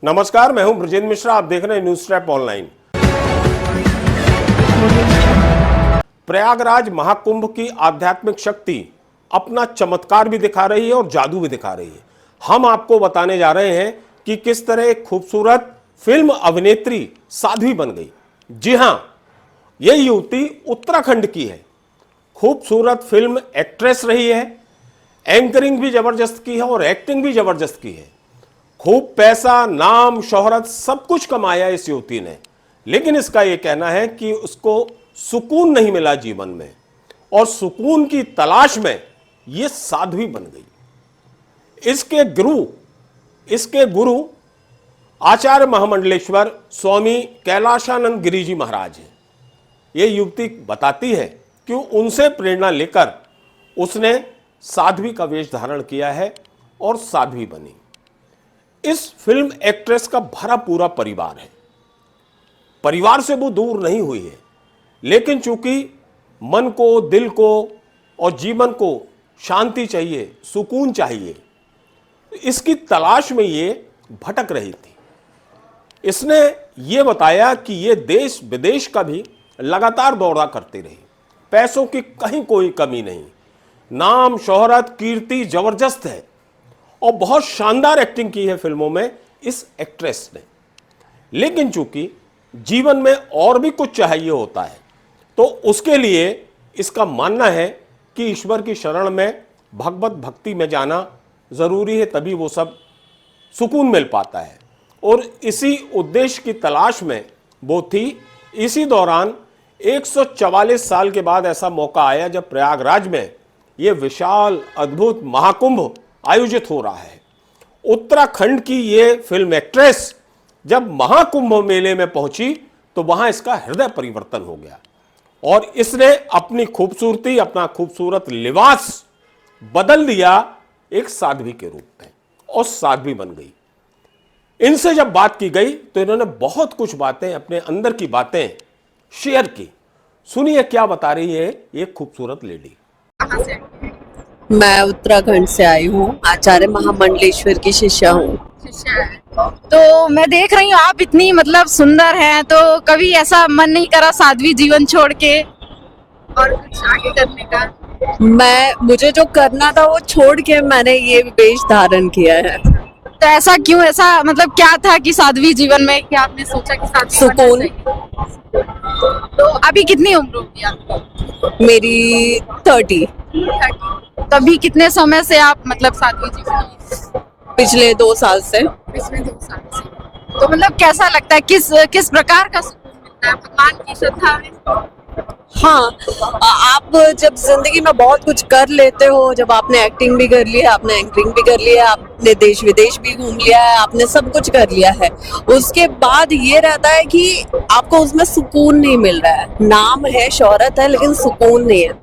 नमस्कार, मैं हूं ब्रजेंद्र मिश्रा। आप देख रहे हैं news trap online. Prayagraj Mahakumbh की आध्यात्मिक शक्ति अपना चमत्कार भी दिखा रही है और जादू भी दिखा रही है। हम आपको बताने जा रहे हैं कि किस तरह एक खूबसूरत फिल्म अभिनेत्री साध्वी बन गई। जी हां, यह युवती उत्तराखंड की है। खूबसूरत फिल्म एक्ट्रेस रही है, एंकरिंग भी जबरदस्त की है और एक्टिंग भी जबरदस्त की है। खूब पैसा, नाम, शोहरत सब कुछ कमाया इस युवती ने, लेकिन इसका यह कहना है कि उसको सुकून नहीं मिला जीवन में और सुकून की तलाश में यह साध्वी बन गई। इसके गुरु आचार्य महामंडलेश्वर स्वामी कैलाशानंद गिरी जी महाराज हैं। यह युवती बताती है कि उनसे प्रेरणा लेकर उसने साध्वी का वेश धारण किया है और साध्वी बनी। इस फिल्म एक्ट्रेस का भरा पूरा परिवार है। परिवार से वो दूर नहीं हुई है, लेकिन चूंकि मन को, दिल को और जीवन को शांति चाहिए, सुकून चाहिए, इसकी तलाश में ये भटक रही थी। इसने ये बताया कि ये देश विदेश का भी लगातार दौड़ा करती रही। पैसों की कहीं कोई कमी नहीं, नाम, शोहरत, कीर्ति जबरदस्त है और बहुत शानदार एक्टिंग की है फिल्मों में इस एक्ट्रेस ने। लेकिन चूंकि जीवन में और भी कुछ चाहिए होता है, तो उसके लिए इसका मानना है कि ईश्वर की शरण में, भगवत भक्ति में जाना जरूरी है, तभी वो सब सुकून मिल पाता है। और इसी उद्देश्य की तलाश में वो थी। इसी दौरान 144 साल के बाद ऐसा मौका आया जब प्रयागराज में यह विशाल अद्भुत महाकुंभ आयोजित हो रहा है। उत्तराखंड की ये फिल्म एक्ट्रेस जब महाकुंभ मेले में पहुंची तो वहां इसका हृदय परिवर्तन हो गया और इसने अपनी खूबसूरती, अपना खूबसूरत लिबास बदल दिया एक साध्वी के रूप में और साध्वी बन गई। इनसे जब बात की गई तो इन्होंने बहुत कुछ बातें, अपने अंदर की बातें शेयर की। सुनिए क्या बता रही है ये खूबसूरत लेडी। कहाँ से? मैं उत्तराखंड से आई हूँ, आचार्य महामंडलेश्वर की शिष्या हूँ। तो मैं देख रही हूँ आप इतनी मतलब सुंदर हैं, तो कभी ऐसा मन नहीं करा साध्वी जीवन छोड़ के और कुछ आगे करने का? मुझे जो करना था वो छोड़ के मैंने ये वेश धारण किया है। तो ऐसा क्यों? ऐसा मतलब क्या था कि साध्वी जीवन में क्या आपने सोचा कि साध्वी सुकून। बनना चाहिए? तो अभी कितनी उम्र होगी आपकी? मेरी 30। तभी कितने समय से आप मतलब साध्वी जीवन? पिछले 2 साल से। पिछले 2 साल से। तो मतलब कैसा लगता है, किस प्रकार का सुकून मिलता है? भगवान की श्रद्धा में? हाँ, आप जब जिंदगी में बहुत कुछ कर लेते हो, जब आपने एक्टिंग भी कर ली है, आपने एंकरिंग भी कर लिया है, आपने देश विदेश भी घूम लिया है, आपने सब कुछ कर लिया है, उसके बाद ये रहता है कि आपको उसमें सुकून नहीं मिल रहा है। नाम है, शोहरत है, लेकिन सुकून नहीं है।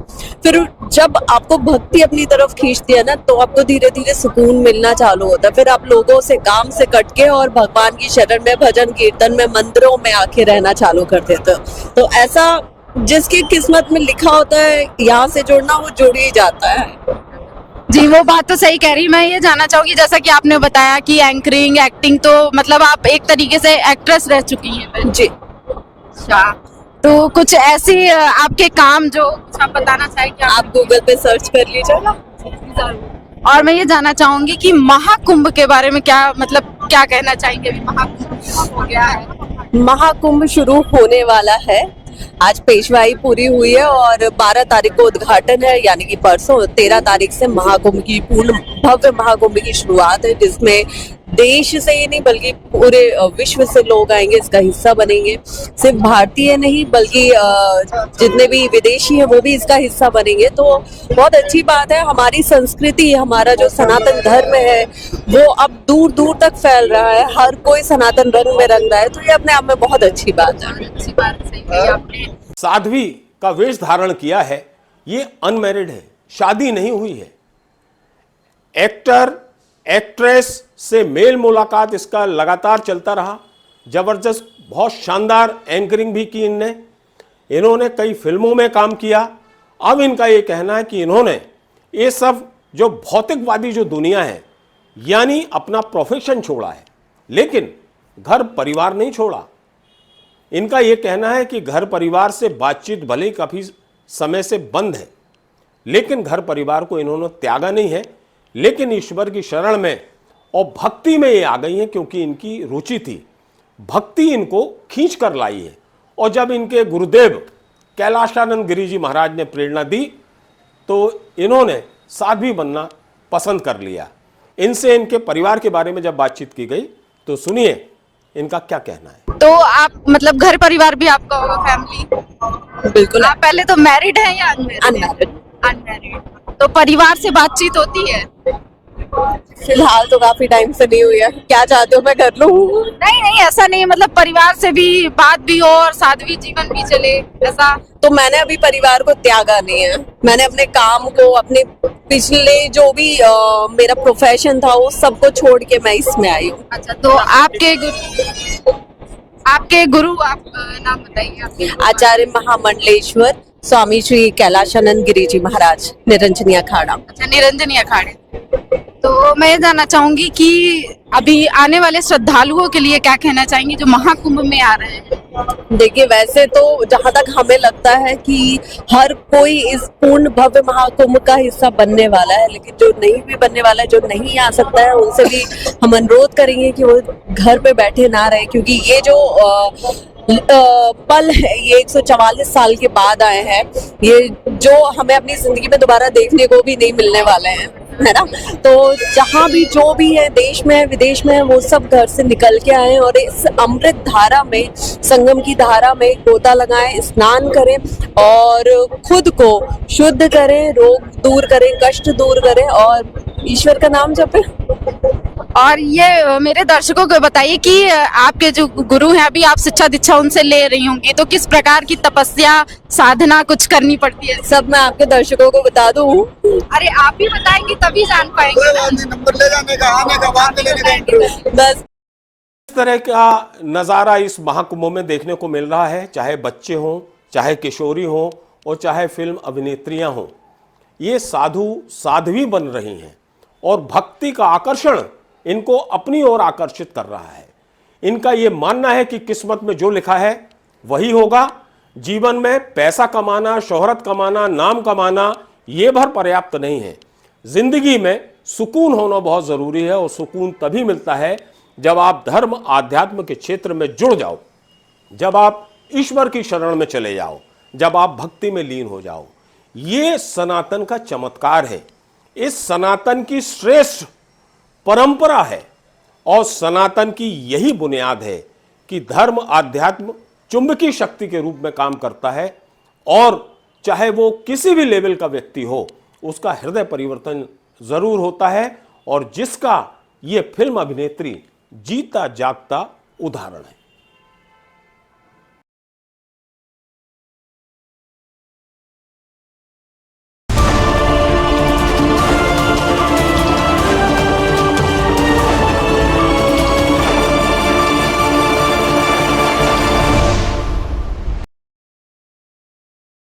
फिर जब आपको भक्ति अपनी तरफ खींचती है ना, तो आपको धीरे धीरे सुकून मिलना चालू होता है। फिर आप लोगों से, काम से कट के और भगवान की शरण में, भजन कीर्तन में, मंदिरों में आके रहना चालू कर देते हो। तो ऐसा जिसकी किस्मत में लिखा होता है यहाँ से जुड़ना, वो जुड़ ही जाता है। जी, वो बात तो सही कह रही। मैं ये जानना चाहूंगी, जैसा कि आपने बताया कि एंकरिंग, एक्टिंग, तो मतलब आप एक तरीके से एक्ट्रेस रह चुकी हैं। जी। अच्छा, तो कुछ ऐसी आपके काम जो कुछ आप बताना चाहेंगे? आप गूगल पे सर्च कर लीजिए ना। और मैं ये जानना चाहूंगी कि महाकुंभ के बारे में क्या मतलब क्या कहना चाहेंगे? अभी महाकुंभ हो गया है। महाकुंभ शुरू होने वाला है। आज पेशवाई पूरी हुई है और 12 तारीख को उद्घाटन है, यानी कि परसों 13 तारीख से महाकुंभ की पूर्ण भव्य महाकुंभ की शुरुआत है, जिसमें देश से ही नहीं बल्कि पूरे विश्व से लोग आएंगे, इसका हिस्सा बनेंगे। सिर्फ भारतीय नहीं बल्कि जितने भी विदेशी हैं वो भी इसका हिस्सा बनेंगे। तो बहुत अच्छी बात है। हमारी संस्कृति, हमारा जो सनातन धर्म है वो अब दूर दूर तक फैल रहा है। हर कोई सनातन रंग में रंग रहा है, तो ये अपने आप में बहुत अच्छी बात है। अच्छी बात, सही कही आपने। साध्वी का वेश धारण किया है, ये अनमैरिड है, शादी नहीं हुई है। एक्टर, एक्ट्रेस से मेल मुलाकात इसका लगातार चलता रहा। जबरदस्त, बहुत शानदार एंकरिंग भी की इन्होंने कई फिल्मों में काम किया। अब इनका ये कहना है कि इन्होंने ये सब जो भौतिकवादी जो दुनिया है, यानी अपना प्रोफेशन छोड़ा है, लेकिन घर परिवार नहीं छोड़ा। इनका यह कहना है कि घर परिवार से बातचीत भले ही काफी समय से बंद है, लेकिन घर परिवार को इन्होंने त्यागा नहीं है, लेकिन ईश्वर की शरण में और भक्ति में ये आ गई हैं, क्योंकि इनकी रुचि थी, भक्ति इनको खींच कर लाई है। और जब इनके गुरुदेव कैलाशानंद गिरी जी महाराज ने प्रेरणा दी तो इन्होंने साध्वी बनना पसंद कर लिया। इनसे इनके परिवार के बारे में जब बातचीत की गई तो सुनिए इनका क्या कहना है। तो आप मतलब घर परिवार भी आपका होगा, फैमिली? बिल्कुल। आप पहले तो मैरिड हैं या अनमैरिड। अनमैरिड? तो परिवार से बातचीत होती है? फिलहाल तो काफी टाइम से नहीं हुई है। क्या चाहते हो मैं कर लूं? नहीं नहीं, ऐसा नहीं, मतलब परिवार से भी बात भी हो और साध्वी जीवन भी चले, ऐसा? तो मैंने अभी परिवार को त्यागा नहीं है। मैंने अपने काम को, अपने पिछले जो भी मेरा प्रोफेशन था वो सबको छोड़ के मैं इसमें आई हूँ। अच्छा, तो आपके गुरु आप नाम बताइए आपके? आचार्य महामंडलेश्वर स्वामी श्री कैलाशानंद गिरी जी महाराज, निरंजनी अखाड़ा। अच्छा, निरंजनी अखाड़े। तो मैं ये जानना चाहूंगी कि अभी आने वाले श्रद्धालुओं के लिए क्या कहना चाहेंगे जो महाकुंभ में आ रहे हैं? देखिए, वैसे तो जहाँ तक हमें लगता है कि हर कोई इस पूर्ण भव्य महाकुंभ का हिस्सा बनने वाला है, लेकिन जो नहीं भी बनने वाला है, जो नहीं आ सकता है, उनसे भी हम अनुरोध करेंगे कि वो घर पे बैठे ना रहे, क्योंकि ये जो पल है ये 144 साल के बाद आए हैं, ये जो हमें अपनी जिंदगी में दोबारा देखने को भी नहीं मिलने वाले हैं, है ना। तो जहाँ भी जो भी है, देश में है, विदेश में है, वो सब घर से निकल के आए और इस अमृत धारा में, संगम की धारा में गोता लगाएं, स्नान करें और खुद को शुद्ध करें, रोग दूर करें, कष्ट दूर करें और ईश्वर का नाम जपें। और ये मेरे दर्शकों को बताइए कि आपके जो गुरु हैं, अभी आप शिक्षा दीक्षा उनसे ले रही होंगी, तो किस प्रकार की तपस्या साधना कुछ करनी पड़ती है? सब मैं आपके दर्शकों को बता दूं। अरे आप भी बताएंगे तभी जान पाएंगे ना। नंबर ले जाने का, आने का, बाद में लेने का इंटरव्यू। बस इस तरह का नज़ारा इस महाकुंभ में देखने को मिल रहा है, चाहे बच्चे हों, चाहे किशोरी हों और चाहे फिल्म अभिनेत्रियां हों। ये साधु साध्वी बन रही हैं और भक्ति का आकर्षण इनको अपनी ओर आकर्षित कर रहा है। इनका ये मानना है कि किस्मत में जो लिखा है वही होगा। जीवन में पैसा कमाना, शोहरत कमाना, नाम कमाना ये भर पर्याप्त नहीं है। जिंदगी में सुकून होना बहुत जरूरी है और सुकून तभी मिलता है जब आप धर्म आध्यात्म के क्षेत्र में जुड़ जाओ, जब आप ईश्वर की शरण में चले जाओ, जब आप भक्ति में लीन हो जाओ। ये सनातन का चमत्कार है, इस सनातन की श्रेष्ठ परंपरा है और सनातन की यही बुनियाद है कि धर्म आध्यात्म चुंबकीय शक्ति के रूप में काम करता है और चाहे वो किसी भी लेवल का व्यक्ति हो, उसका हृदय परिवर्तन जरूर होता है, और जिसका ये फिल्म अभिनेत्री जीता जागता उदाहरण है।